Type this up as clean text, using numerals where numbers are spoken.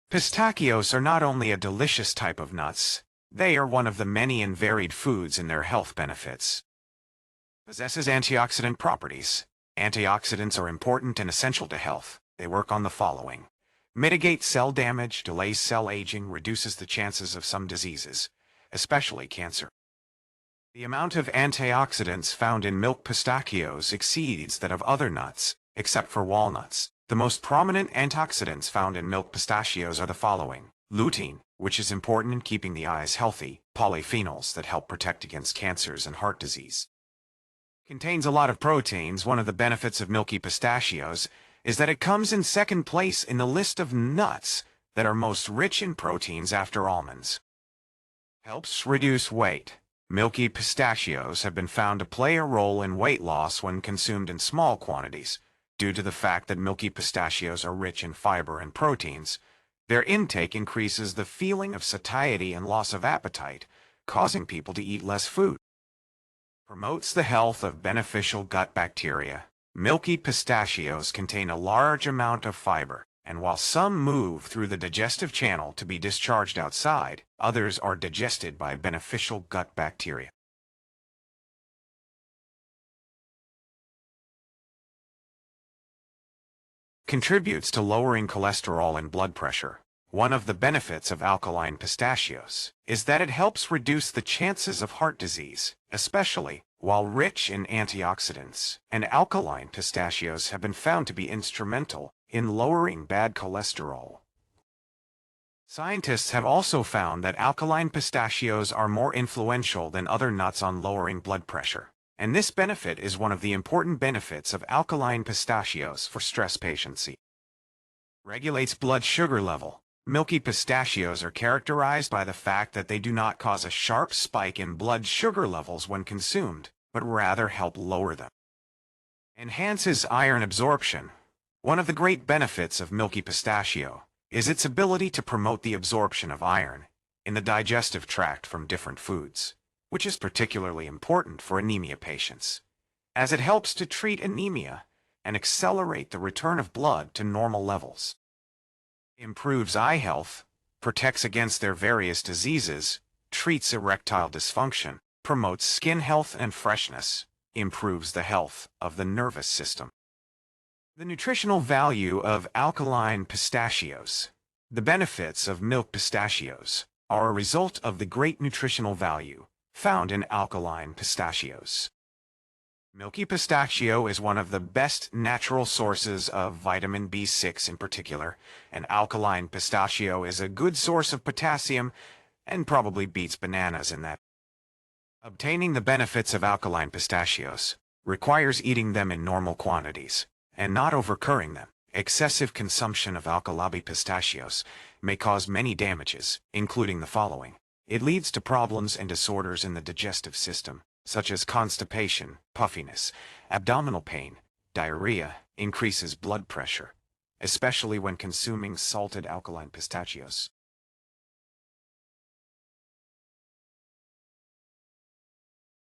Pistachios are not only a delicious type of nuts, they are one of the many and varied foods in their health benefits. Possesses antioxidant properties. Antioxidants are important and essential to health. They work on the following: mitigate cell damage, delays cell aging, reduces the chances of some diseases, especially cancer. The amount of antioxidants found in milk pistachios exceeds that of other nuts, except for walnuts. The most prominent antioxidants found in milk pistachios are the following: lutein, which is important in keeping the eyes healthy, polyphenols that help protect against cancers and heart disease. Contains a lot of proteins. One of the benefits of milky pistachios is that it comes in second place in the list of nuts that are most rich in proteins after almonds. Helps reduce weight. Milky pistachios have been found to play a role in weight loss when consumed in small quantities. Due to the fact that milky pistachios are rich in fiber and proteins, their intake increases the feeling of satiety and loss of appetite, causing people to eat less food. Promotes the health of beneficial gut bacteria. Milky pistachios contain a large amount of fiber, and while some move through the digestive channel to be discharged outside, others are digested by beneficial gut bacteria. Contributes to lowering cholesterol and blood pressure. One of the benefits of alkaline pistachios is that it helps reduce the chances of heart disease, especially while rich in antioxidants, and alkaline pistachios have been found to be instrumental in lowering bad cholesterol. Scientists have also found that alkaline pistachios are more influential than other nuts on lowering blood pressure, and this benefit is one of the important benefits of alkaline pistachios for stress patients. Regulates blood sugar level. Milky pistachios are characterized by the fact that they do not cause a sharp spike in blood sugar levels when consumed, but rather help lower them. Enhances iron absorption. One of the great benefits of milky pistachio is its ability to promote the absorption of iron in the digestive tract from different foods, which is particularly important for anemia patients, as it helps to treat anemia and accelerate the return of blood to normal levels. Improves eye health, protects against their various diseases, treats erectile dysfunction, promotes skin health and freshness, improves the health of the nervous system. The nutritional value of alkaline pistachios. The benefits of milk pistachios are a result of the great nutritional value found in alkaline pistachios. Milky pistachio is one of the best natural sources of vitamin B6 in particular, and alkaline pistachio is a good source of potassium and probably beats bananas in that. Obtaining the benefits of alkaline pistachios requires eating them in normal quantities and not overcurring them. Excessive consumption of alkali pistachios may cause many damages, including the following. It leads to problems and disorders in the digestive system, such as constipation, puffiness, abdominal pain, diarrhea, increases blood pressure, especially when consuming salted alkaline pistachios.